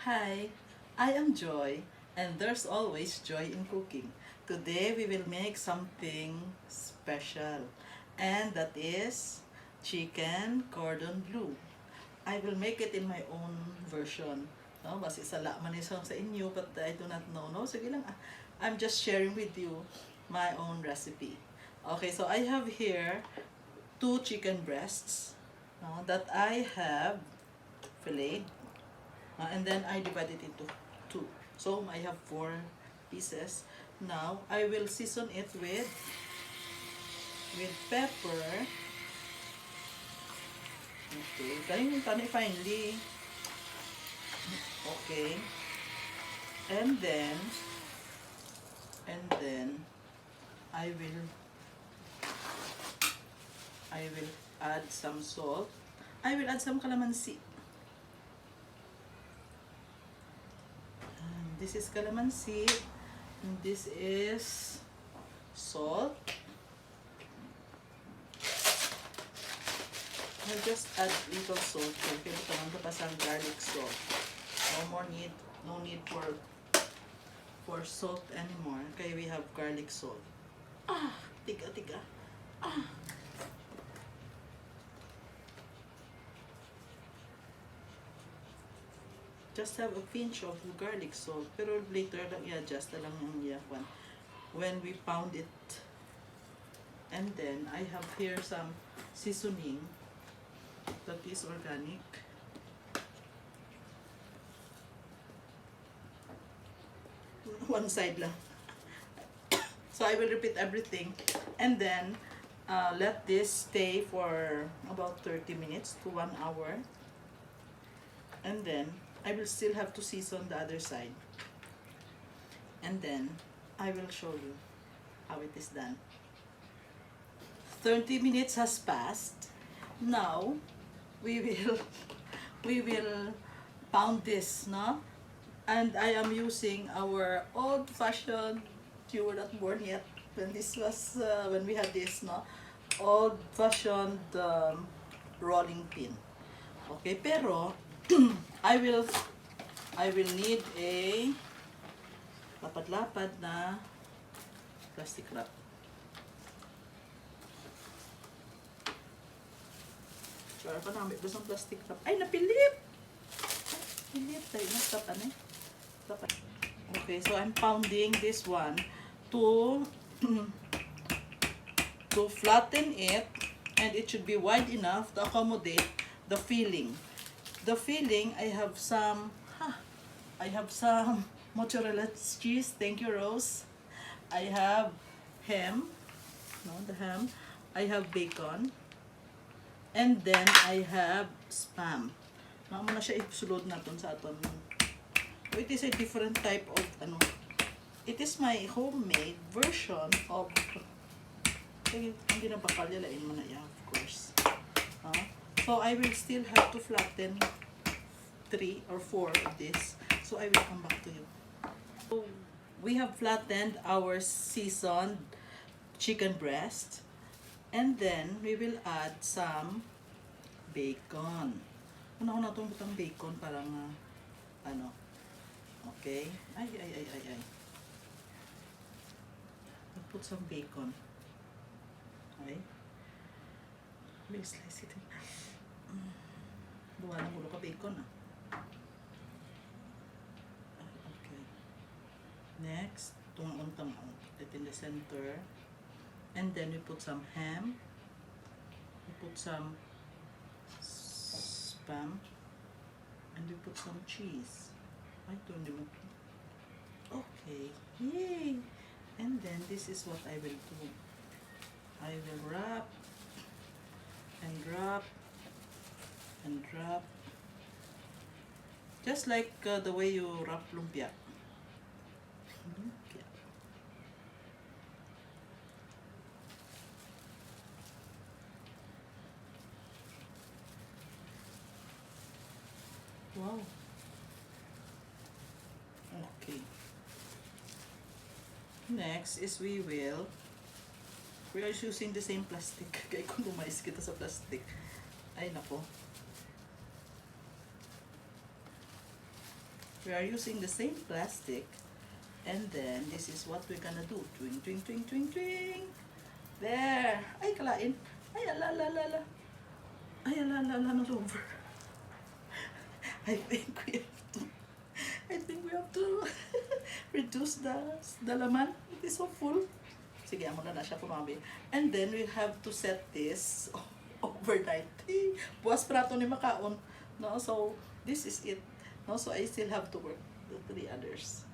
Hi, I am Joy, and there's always joy in cooking. Today we will make something special, and that is chicken cordon bleu. I will make it in my own version. No, basi sala man isa sa inyo, but I do not know. No, sige lang. I'm just sharing with you my own recipe. Okay, so I have here two chicken breasts, no, that I have filleted. And then I divide it into two. So I have four pieces. Now I will season it with pepper. Okay, kanin finely. Okay, and then I will I will add some salt. I will add some calamansi. This is calamansi. And this is salt. I'll just add little salt. Okay, ito pa some garlic salt. No need for salt anymore. Okay, we have garlic salt. Tiga. Just have a pinch of garlic salt, pero later lang i-adjust na lang yung yakwan when we pound it. And then I have here some seasoning that is organic. One side lang. So I will repeat everything, and then let this stay for about 30 minutes to 1 hour, and then I will still have to season the other side, and then I will show you how it is done. 30 minutes has passed. Now we will we will pound this, no? And I am using our old-fashioned, you were not born yet when this was when we had this, no? Old-fashioned rolling pin. Okay, pero I will need a lapad-lapad na plastic wrap. Sure pa namin doon sa plastic wrap. Ay, napilip! Pilip tayo na tapan eh. Okay, so I'm pounding this one to to flatten it, and it should be wide enough to accommodate the filling. The filling, I have some mozzarella cheese. Thank you, Rose. I have ham, no, the ham. I have bacon, and then I have spam. Naman na siya isulod natin sa aton. So it is a different type of It is my homemade version of hindi na bakal yalain mo na yan, of course. So I will still have to flatten 3 or 4 of this. So I will come back to you. So we have flattened our seasoned chicken breast, and then we will add some bacon. Una ko na itong butang bacon parang okay. Ay. I'll put some bacon. Okay. We'll slice it. Buwan ng ulo ka bacon Okay. Next, itong untang it in the center. And then we put some ham. We put some spam. And we put some cheese. Okay. Yay! And then this is what I will do. I will wrap and wrap and wrap, just like the way you wrap lumpia. Wow. Okay. Next is we are using the same plastic. Kaya kung lumayas kita sa plastic. Ay nako. We are using the same plastic. And then, this is what we're gonna do. Twing, twing, twing, twing, twing. There. Ay, kalain. Ay, ala, ala, ala, ala. Ay, ala, ala, ala, all over. I think we have to, I think we have to reduce the laman. It is so full. Sige, amo na siya kumabi. And then, we have to set this overnight. Buwas prato ni makaon. No, so, this is it. No, so I still have to work the 3 others.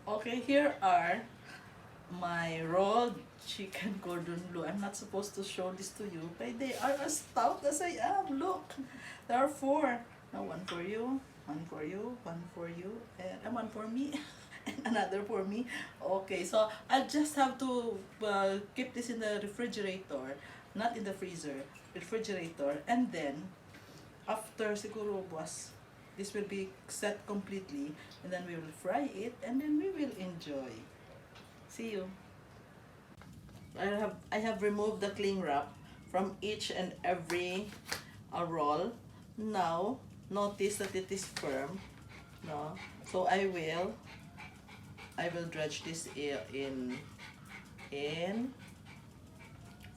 Okay, here are my rolled chicken cordon bleu. I'm not supposed to show this to you, but they are as stout as I am. Look, there are 4. Now, 1 for you, 1 for you, 1 for you, and 1 for me, and another for me. Okay, so I just have to keep this in the refrigerator, not in the freezer, refrigerator, and then after siguro buwas, this will be set completely, and then we will fry it, and then we will enjoy. See you. I have removed the cling wrap from each and every roll. Now, notice that it is firm. No, so I will dredge this in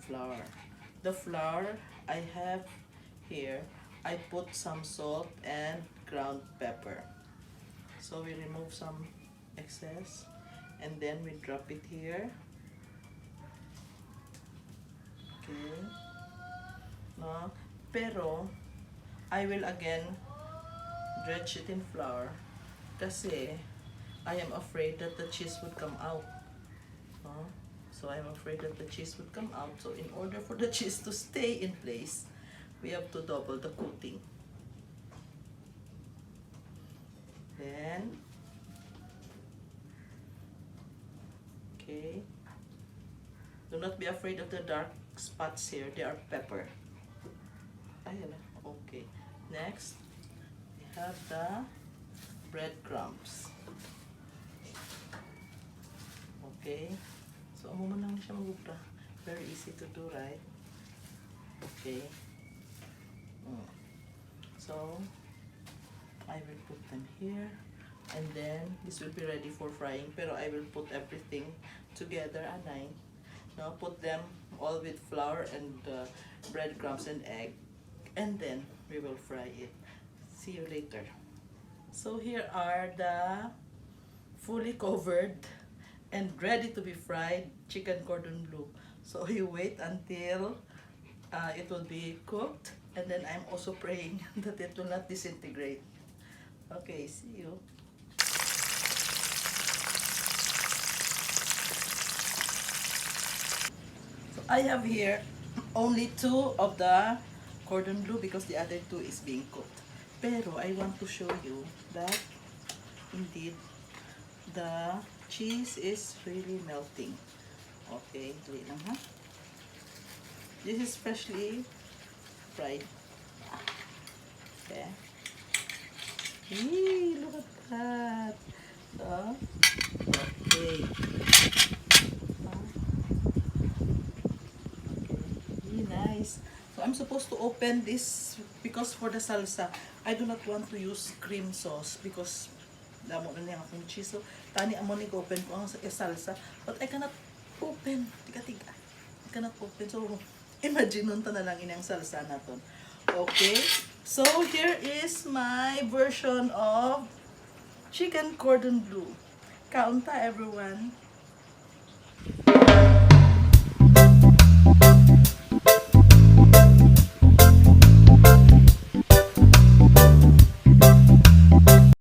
flour. The flour I have here, I put some salt and ground pepper. So we remove some excess, and then we drop it here. Okay. No, pero I will again dredge it in flour kasi I am afraid that the cheese would come out. No? So I'm afraid that the cheese would come out. So in order for the cheese to stay in place, we have to double the coating. Then, okay, do not be afraid of the dark spots here. They are pepper. Ayan na. Okay. Next, we have the breadcrumbs. Okay. So, amo man lang siya magubra. Very easy to do, right? Okay. So, I will put them here, and then this will be ready for frying. Pero I will put everything together, anay. No, put them all with flour and breadcrumbs and egg, and then we will fry it. See you later. So here are the fully covered and ready to be fried chicken cordon bleu. So you wait until it will be cooked, and then I'm also praying that it will not disintegrate. Okay, see you. So I have here only 2 of the cordon bleu because the other 2 is being cooked. Pero I want to show you that indeed the cheese is really melting. Okay, wait lang ha. This is freshly fried. Okay. Hey, look at that. So, okay. Really nice. So I'm supposed to open this because for the salsa, I do not want to use cream sauce because damo na niya akong cheese. So, tani amo ni open ko ang salsa, but I cannot open. Tiga-tiga. I cannot open. So, imagine nun ta na lang inang salsa naton. Okay. So, here is my version of chicken cordon bleu. Kaunta, everyone.